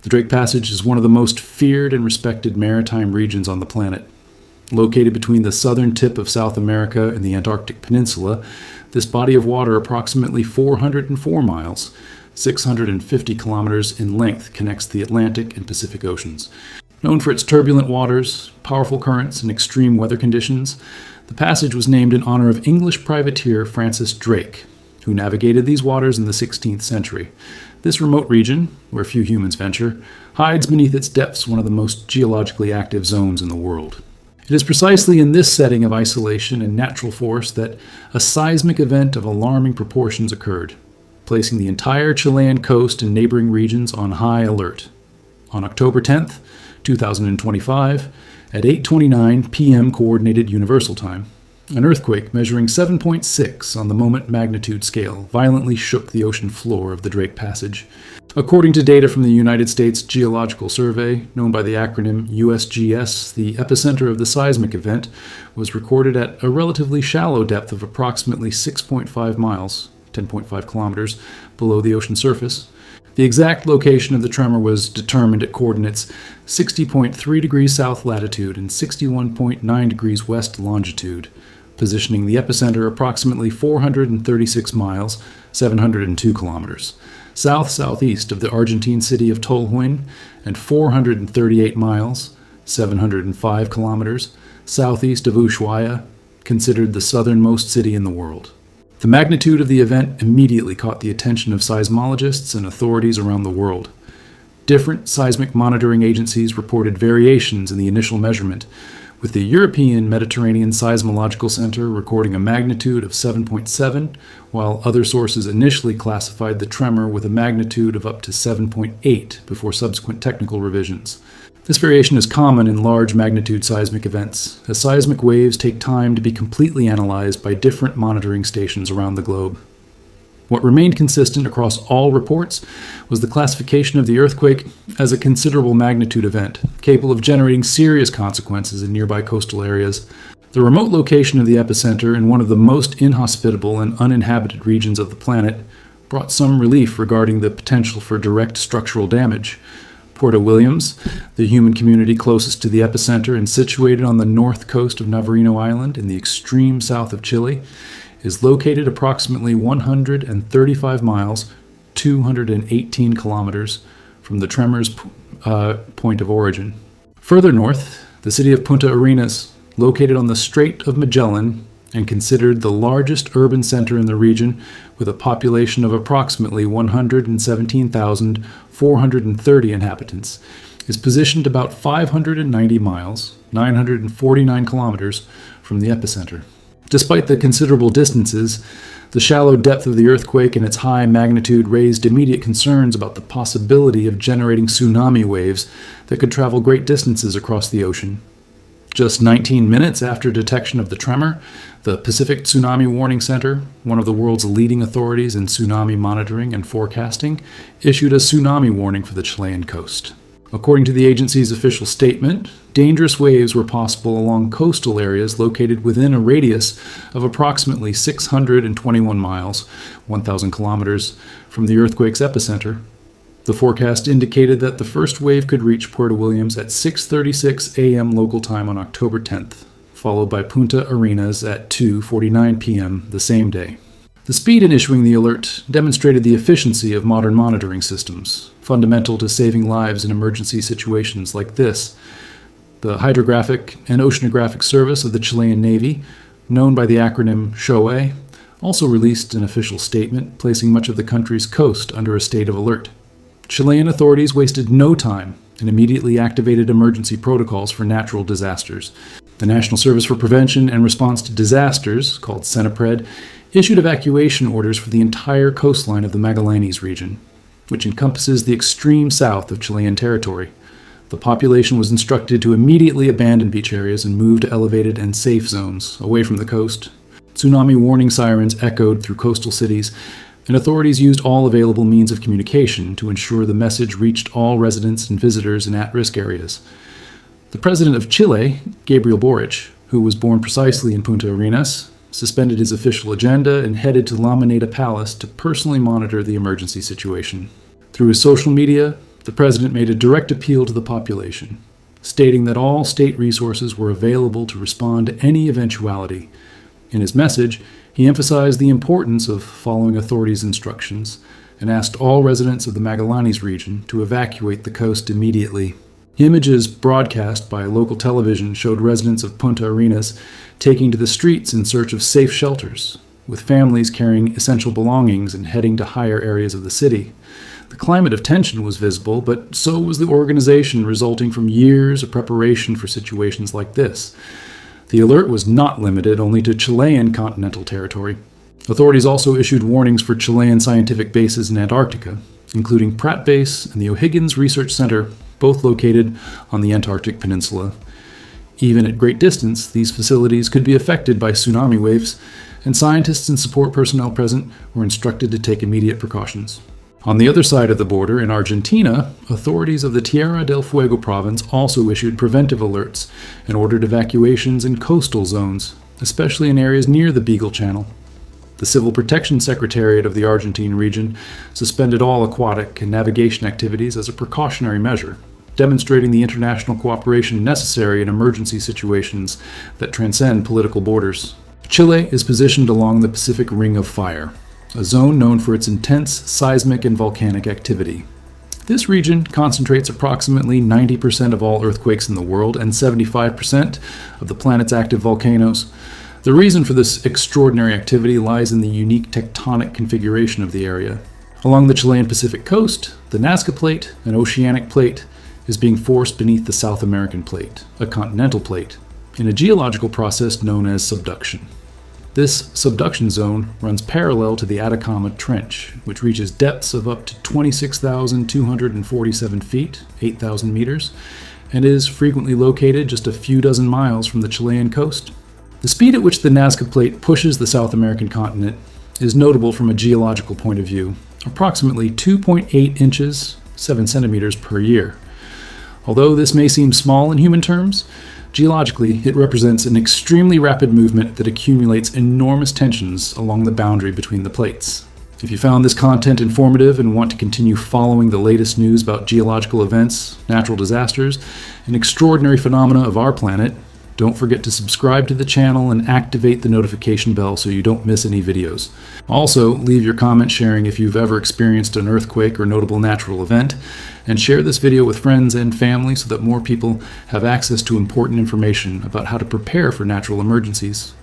The Drake Passage is one of the most feared and respected maritime regions on the planet. Located between the southern tip of South America and the Antarctic Peninsula, this body of water, approximately 404 miles, 650 kilometers in length, connects the Atlantic and Pacific Oceans. Known for its turbulent waters, powerful currents, and extreme weather conditions, the passage was named in honor of English privateer Francis Drake, who navigated these waters in the 16th century. This remote region, where few humans venture, hides beneath its depths one of the most geologically active zones in the world. It is precisely in this setting of isolation and natural force that a seismic event of alarming proportions occurred, placing the entire Chilean coast and neighboring regions on high alert. On October 10th, 2025, at 8:29 p.m. Coordinated Universal Time, an earthquake measuring 7.6 on the moment magnitude scale violently shook the ocean floor of the Drake Passage. According to data from the United States Geological Survey, known by the acronym USGS, the epicenter of the seismic event was recorded at a relatively shallow depth of approximately 6.5 miles, 10.5 kilometers, below the ocean surface. The exact location of the tremor was determined at coordinates 60.3 degrees south latitude and 61.9 degrees west longitude, positioning the epicenter approximately 436 miles, 702 kilometers, south-southeast of the Argentine city of Tolhuin, and 438 miles, 705 kilometers, southeast of Ushuaia, considered the southernmost city in the world. The magnitude of the event immediately caught the attention of seismologists and authorities around the world. Different seismic monitoring agencies reported variations in the initial measurement, with the European Mediterranean Seismological Center recording a magnitude of 7.7, while other sources initially classified the tremor with a magnitude of up to 7.8 before subsequent technical revisions. This variation is common in large magnitude seismic events, as seismic waves take time to be completely analyzed by different monitoring stations around the globe. What remained consistent across all reports was the classification of the earthquake as a considerable magnitude event, capable of generating serious consequences in nearby coastal areas. The remote location of the epicenter in one of the most inhospitable and uninhabited regions of the planet brought some relief regarding the potential for direct structural damage. Puerto Williams, the human community closest to the epicenter and situated on the north coast of Navarino Island in the extreme south of Chile, is located approximately 135 miles, 218 kilometers from the tremor's point of origin. Further north, the city of Punta Arenas, located on the Strait of Magellan and considered the largest urban center in the region with a population of approximately 117,430 inhabitants, is positioned about 590 miles, 949 kilometers from the epicenter. Despite the considerable distances, the shallow depth of the earthquake and its high magnitude raised immediate concerns about the possibility of generating tsunami waves that could travel great distances across the ocean. Just 19 minutes after detection of the tremor, the Pacific Tsunami Warning Center, one of the world's leading authorities in tsunami monitoring and forecasting, issued a tsunami warning for the Chilean coast. According to the agency's official statement, dangerous waves were possible along coastal areas located within a radius of approximately 621 miles, 1,000 kilometers, from the earthquake's epicenter. The forecast indicated that the first wave could reach Puerto Williams at 6:36 a.m. local time on October 10th, followed by Punta Arenas at 2:49 p.m. the same day. The speed in issuing the alert demonstrated the efficiency of modern monitoring systems, fundamental to saving lives in emergency situations like this. The Hydrographic and Oceanographic Service of the Chilean Navy, known by the acronym SHOE, also released an official statement placing much of the country's coast under a state of alert. Chilean authorities wasted no time and immediately activated emergency protocols for natural disasters. The National Service for Prevention and Response to Disasters, called CENIPRED, issued evacuation orders for the entire coastline of the Magallanes region, which encompasses the extreme south of Chilean territory. The population was instructed to immediately abandon beach areas and move to elevated and safe zones away from the coast. Tsunami warning sirens echoed through coastal cities, and authorities used all available means of communication to ensure the message reached all residents and visitors in at-risk areas. The president of Chile, Gabriel Boric, who was born precisely in Punta Arenas, suspended his official agenda and headed to La Moneda Palace to personally monitor the emergency situation. Through his social media, the president made a direct appeal to the population, stating that all state resources were available to respond to any eventuality. In his message, he emphasized the importance of following authorities' instructions and asked all residents of the Magallanes region to evacuate the coast immediately. Images broadcast by local television showed residents of Punta Arenas taking to the streets in search of safe shelters, with families carrying essential belongings and heading to higher areas of the city. The climate of tension was visible, but so was the organization resulting from years of preparation for situations like this. The alert was not limited only to Chilean continental territory. Authorities also issued warnings for Chilean scientific bases in Antarctica, including Pratt Base and the O'Higgins Research Center, both located on the Antarctic Peninsula. Even at great distance, these facilities could be affected by tsunami waves, and scientists and support personnel present were instructed to take immediate precautions. On the other side of the border, in Argentina, authorities of the Tierra del Fuego province also issued preventive alerts and ordered evacuations in coastal zones, especially in areas near the Beagle Channel. The Civil Protection Secretariat of the Argentine region suspended all aquatic and navigation activities as a precautionary measure, demonstrating the international cooperation necessary in emergency situations that transcend political borders. Chile is positioned along the Pacific Ring of Fire, a zone known for its intense seismic and volcanic activity. This region concentrates approximately 90% of all earthquakes in the world and 75% of the planet's active volcanoes. The reason for this extraordinary activity lies in the unique tectonic configuration of the area. Along the Chilean Pacific coast, the Nazca Plate, an oceanic plate, is being forced beneath the South American Plate, a continental plate, in a geological process known as subduction. This subduction zone runs parallel to the Atacama Trench, which reaches depths of up to 26,247 feet, 8,000 meters, and is frequently located just a few dozen miles from the Chilean coast. The speed at which the Nazca Plate pushes the South American continent is notable from a geological point of view, approximately 2.8 inches, 7 centimeters per year. Although this may seem small in human terms, geologically, it represents an extremely rapid movement that accumulates enormous tensions along the boundary between the plates. If you found this content informative and want to continue following the latest news about geological events, natural disasters, and extraordinary phenomena of our planet, don't forget to subscribe to the channel and activate the notification bell so you don't miss any videos. Also, leave your comment sharing if you've ever experienced an earthquake or notable natural event, and share this video with friends and family so that more people have access to important information about how to prepare for natural emergencies.